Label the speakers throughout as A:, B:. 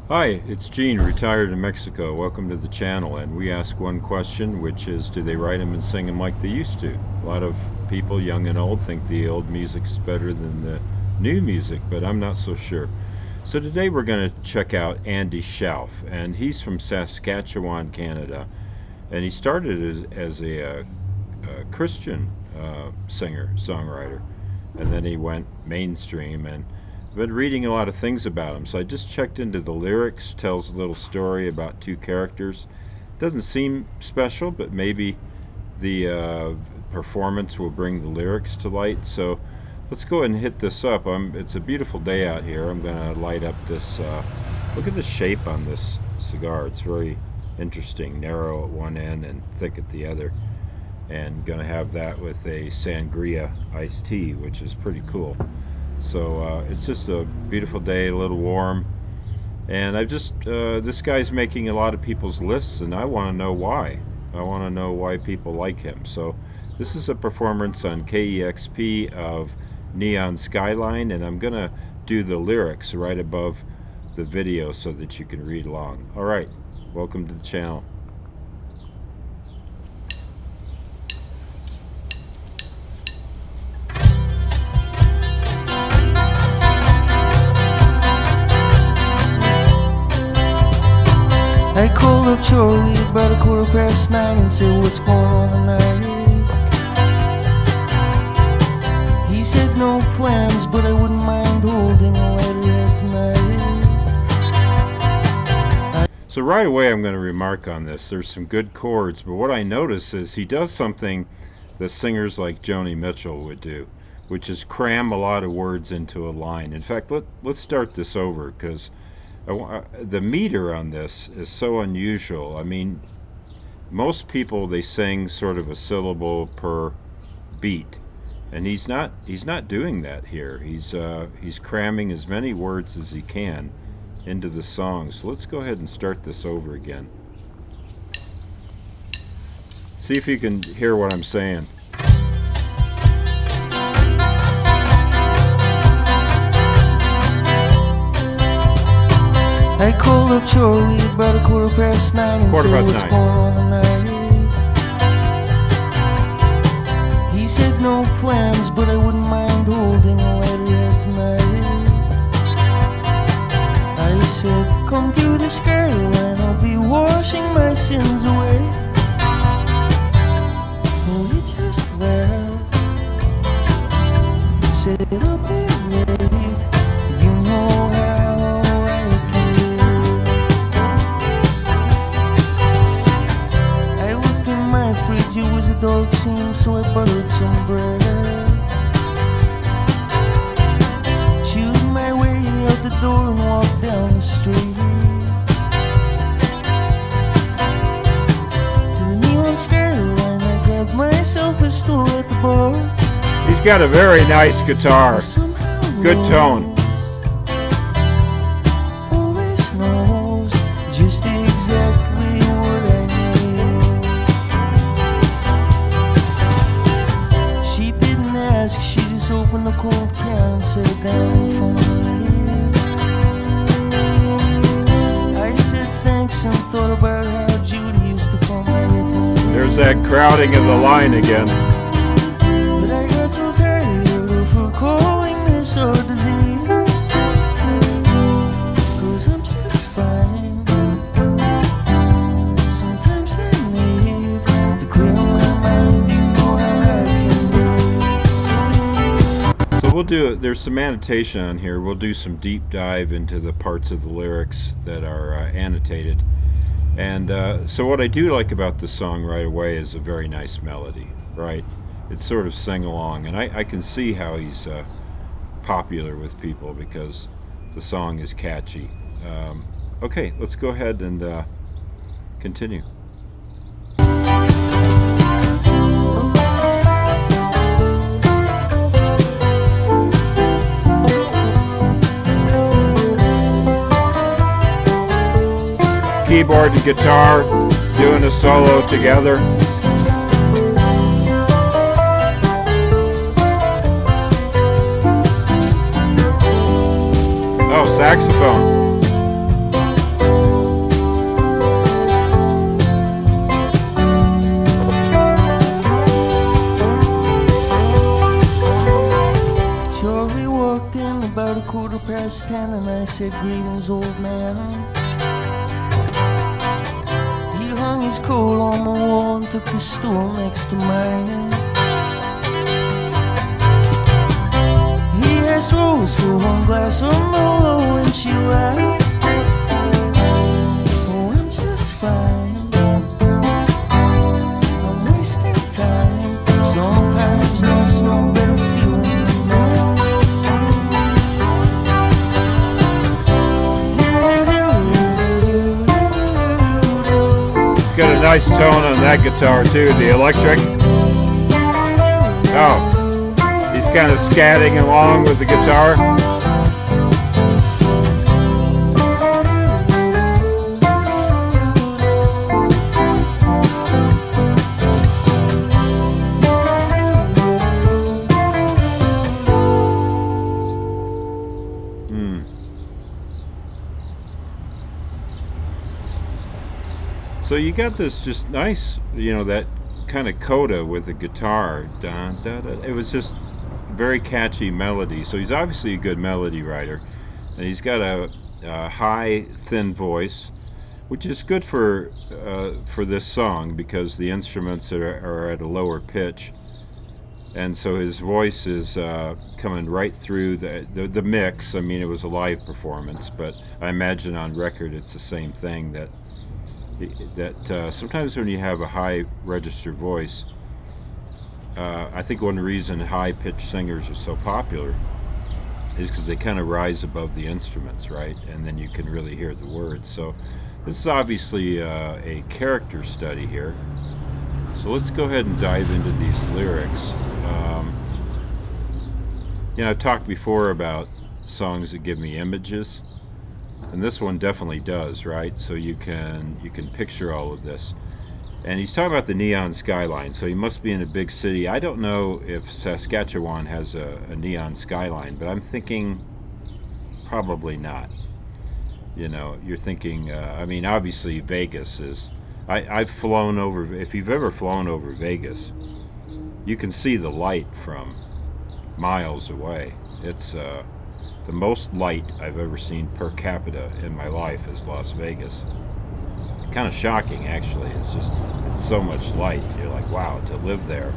A: Hi, it's Gene, retired in Mexico. Welcome to the channel. And we ask one question, which is, do they write them and sing them like they used to? A lot of people, young and old, think the old music is better than the new music, but I'm not so sure. So today we're going to check out Andy Shauf, and he's from Saskatchewan, Canada. And he started as a Christian singer, songwriter, and then he went mainstream. And I've been reading a lot of things about him, so I just checked into the lyrics. Tells a little story about two characters. Doesn't seem special, but maybe the performance will bring the lyrics to light. So let's go ahead and hit this up. It's a beautiful day out here. I'm going to light up this. Look at the shape on this cigar. It's very interesting, narrow at one end and thick at the other. And going to have that with a sangria iced tea, which is pretty cool. So it's just a beautiful day, a little warm, and this guy's making a lot of people's lists, and I want to know why. I want to know why people like him. So this is a performance on KEXP of Neon Skyline, and I'm gonna do the lyrics right above the video so that you can read along. All right, welcome to the channel.
B: I called up Charlie about 9:15 and said, what's going on tonight? He said no plans, but I wouldn't mind holding a lighter tonight.
A: So right away I'm going to remark on this. There's some good chords, but what I notice is he does something that singers like Joni Mitchell would do, which is cram a lot of words into a line. In fact, let's start this over because the meter on this is so unusual. I mean, most people, they sing sort of a syllable per beat, and he's not doing that here. He's cramming as many words as he can into the song. So let's go ahead and start this over again. See if you can hear what I'm saying.
B: I called up Charlie about 9:15 and said, what's going on tonight? He said no plans, but I wouldn't mind holding a lighter tonight. I said, come to the Skyline, I'll be washing my sins away. Oh, he just laughed, said I'll be late, you know how I can be. I looked in my fridge, it was a dark scene, so I buttered some bread. Chewed my way out the door and walked down the street to the Neon Skyline. I grabbed myself a stool at the bar.
A: He's got a very nice guitar. Good tone.
B: Always knows just exactly what I need. She didn't ask, she just opened a cold can and set it down in front of me. I said thanks and thought about how Judy used to come out with me.
A: There's that crowding of the line again.
B: But I got so tired of her calling this our disease, 'cause I'm just fine. Sometimes I need to clear my mind, you know how I can be.
A: So there's some annotation on here. We'll do some deep dive into the parts of the lyrics that are annotated. And so what I do like about the song right away is a very nice melody, right? It's sort of sing-along, and I can see how he's popular with people because the song is catchy. Okay, let's go ahead and continue. Keyboard and guitar doing a solo together. Oh, saxophone.
B: 10, and I said, greetings, old man. He hung his coat on the wall and took the stool next to mine. He asked Rose for one glass of Merlot and she laughed. Oh, I'm just fine. I'm wasting time. Sometimes there's no better feeling than that.
A: It's got a nice tone on that guitar too, the electric. Oh, he's kind of scatting along with the guitar. So you got this just nice, that kind of coda with the guitar. Dun, dun, dun. It was just very catchy melody. So he's obviously a good melody writer, and he's got a high, thin voice, which is good for this song because the instruments are at a lower pitch, and so his voice is coming right through the mix. I mean, it was a live performance, but I imagine on record it's the same thing that sometimes when you have a high register voice, I think one reason high-pitched singers are so popular is because they kind of rise above the instruments, right? And then you can really hear the words. So this is obviously a character study here. So let's go ahead and dive into these lyrics. I've talked before about songs that give me images, and this one definitely does, right? So you can picture all of this. And he's talking about the neon skyline, so he must be in a big city. I don't know if Saskatchewan has a neon skyline, but I'm thinking probably not. You're thinking, I mean, obviously Vegas is. I've flown over, if you've ever flown over Vegas, you can see the light from miles away. It's the most light I've ever seen per capita in my life is Las Vegas. Kind of shocking, actually. It's so much light. You're like, wow, to live there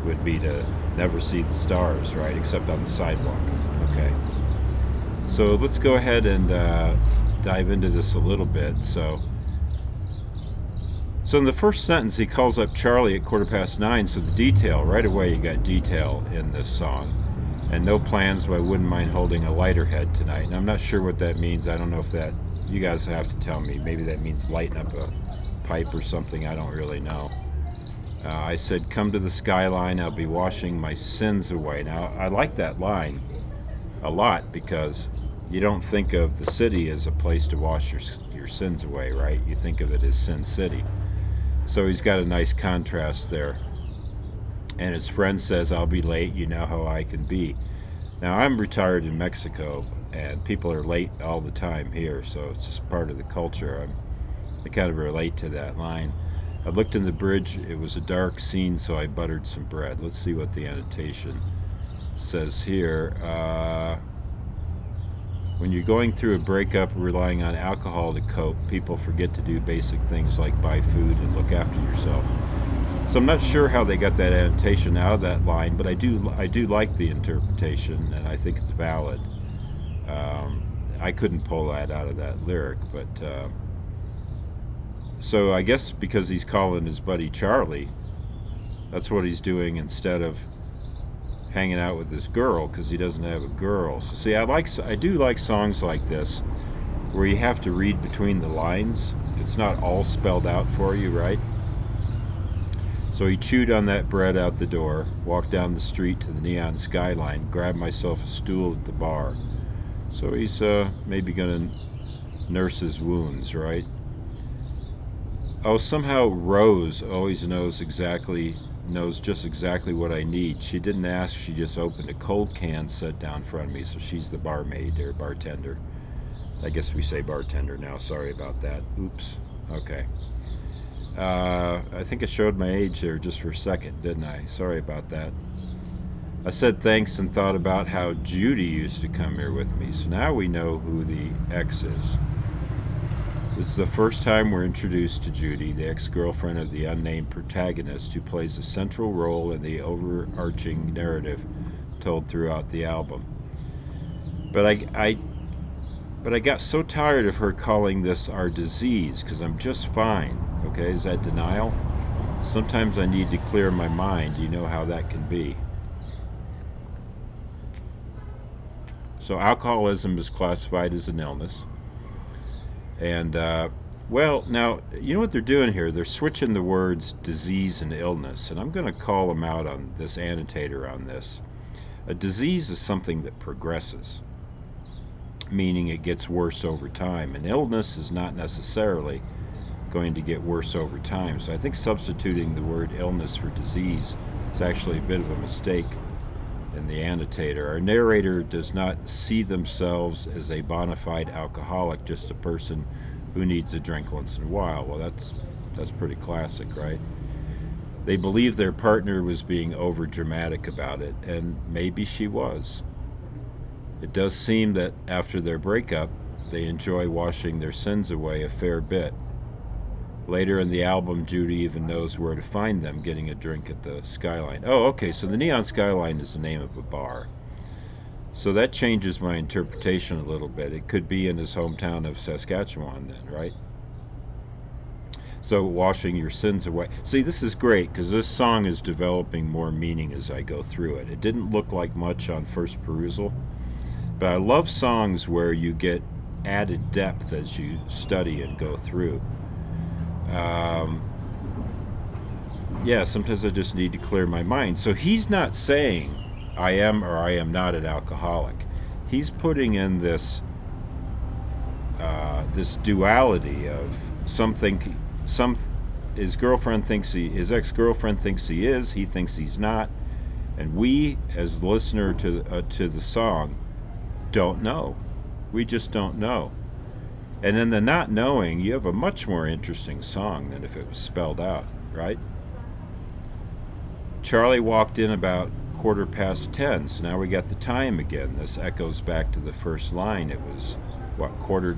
A: would be to never see the stars, right? Except on the sidewalk. Okay. So let's go ahead and dive into this a little bit. So in the first sentence, he calls up Charlie at 9:15. So the detail, right away, you got detail in this song. And no plans, but I wouldn't mind holding a lighter head tonight. And I'm not sure what that means. I don't know if that, you guys have to tell me. Maybe that means lighting up a pipe or something. I don't really know. I said, come to the skyline. I'll be washing my sins away. Now, I like that line a lot because you don't think of the city as a place to wash your sins away, right? You think of it as Sin City. So he's got a nice contrast there. And his friend says, I'll be late. You know how I can be. Now, I'm retired in Mexico, and people are late all the time here, so it's just part of the culture. I kind of relate to that line. I looked in the bridge. It was a dark scene, so I buttered some bread. Let's see what the annotation says here. When you're going through a breakup relying on alcohol to cope, people forget to do basic things like buy food and look after yourself. So I'm not sure how they got that annotation out of that line, but I do like the interpretation, and I think it's valid. I couldn't pull that out of that lyric, but so I guess because he's calling his buddy Charlie, that's what he's doing instead of hanging out with his girl, because he doesn't have a girl. So see, I do like songs like this where you have to read between the lines. It's not all spelled out for you, right? So he chewed on that bread out the door, walked down the street to the neon skyline, grabbed myself a stool at the bar. So he's maybe going to nurse his wounds, right? Oh, somehow Rose always knows just exactly what I need. She didn't ask, she just opened a cold can set down in front of me. So she's the barmaid or bartender. I guess we say bartender now. Sorry about that. Oops. Okay. I think I showed my age there just for a second, didn't I? Sorry about that. I said thanks and thought about how Judy used to come here with me. So now we know who the ex is. This is the first time we're introduced to Judy, the ex-girlfriend of the unnamed protagonist who plays a central role in the overarching narrative told throughout the album. But I got so tired of her calling this our disease because I'm just fine. Okay, is that denial? Sometimes I need to clear my mind. You know how that can be. So alcoholism is classified as an illness. And well, now you know what they're doing here. They're switching the words disease and illness, and I'm going to call them out on this annotator on this. A disease is something that progresses, meaning it gets worse over time. An illness is not necessarily going to get worse over time. So I think substituting the word illness for disease is actually a bit of a mistake in the annotator. Our narrator does not see themselves as a bona fide alcoholic, just a person who needs a drink once in a while. Well, that's pretty classic, right? They believe their partner was being over dramatic about it, and maybe she was. It does seem that after their breakup, they enjoy washing their sins away a fair bit. Later in the album, Judy even knows where to find them getting a drink at the Skyline. Oh, okay, so the Neon Skyline is the name of a bar. So that changes my interpretation a little bit. It could be in his hometown of Saskatchewan, then, right? So, washing your sins away. See, this is great because this song is developing more meaning as I go through it. It didn't look like much on first perusal, but I love songs where you get added depth as you study and go through. Um, yeah, sometimes I just need to clear my mind. So he's not saying I am or I am not an alcoholic. He's putting in this duality of something. Some his girlfriend thinks his ex-girlfriend thinks he thinks he's not, and we as listener to the song don't know. We just don't know. And in the not knowing, you have a much more interesting song than if it was spelled out, right? Charlie walked in about 10:15, so now we got the time again. This echoes back to the first line. It was what, quarter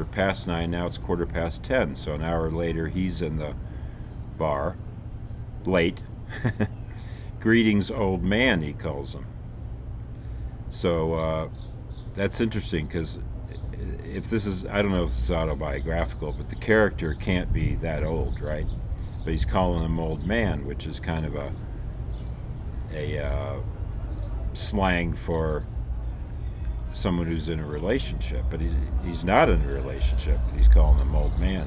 A: past 9. Now it's 10:15. So an hour later, he's in the bar, late. Greetings, old man, he calls him. So that's interesting because if this is, I don't know if this is autobiographical, but the character can't be that old, right? But he's calling him old man, which is kind of a slang for someone who's in a relationship. But he's not in a relationship. He's calling him old man.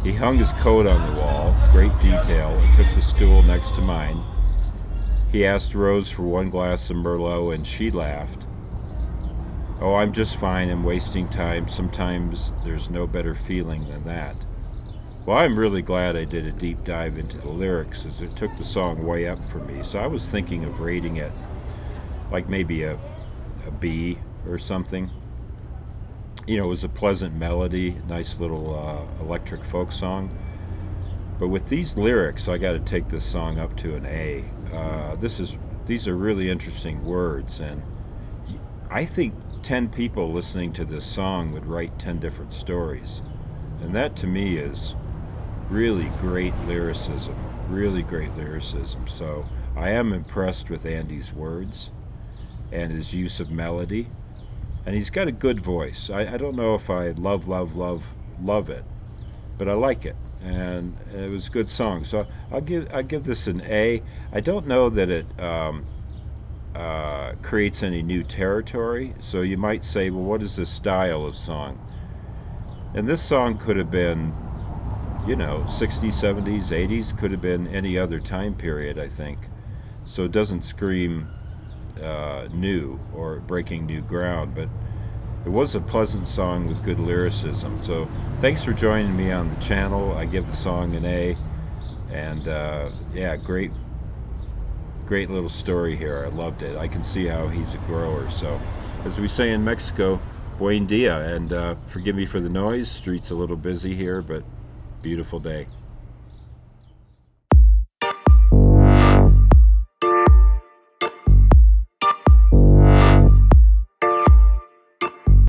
A: He hung his coat on the wall, great detail, and took the stool next to mine. He asked Rose for one glass of Merlot, and she laughed. Oh, I'm just fine. I'm wasting time. Sometimes there's no better feeling than that. Well, I'm really glad I did a deep dive into the lyrics as it took the song way up for me. So I was thinking of rating it like maybe a B or something. You know, it was a pleasant melody, nice little electric folk song. But with these lyrics, I got to take this song up to an A. These are really interesting words, and I think 10 people listening to this song would write 10 different stories. And that to me is really great lyricism, really great lyricism. So I am impressed with Andy's words and his use of melody. And he's got a good voice. I don't know if I love it, but I like it. And it was a good song. So I give this an A. I don't know that it creates any new territory. So you might say, well, what is this style of song? And this song could have been, you know, 60s, 70s, 80s, could have been any other time period, I think. So it doesn't scream new or breaking new ground, but it was a pleasant song with good lyricism. So thanks for joining me on the channel. I give the song an A, and yeah, great little story here. I loved it. I can see how he's a grower. So as we say in Mexico, buen dia, and forgive me for the noise. Street's a little busy here, but beautiful day.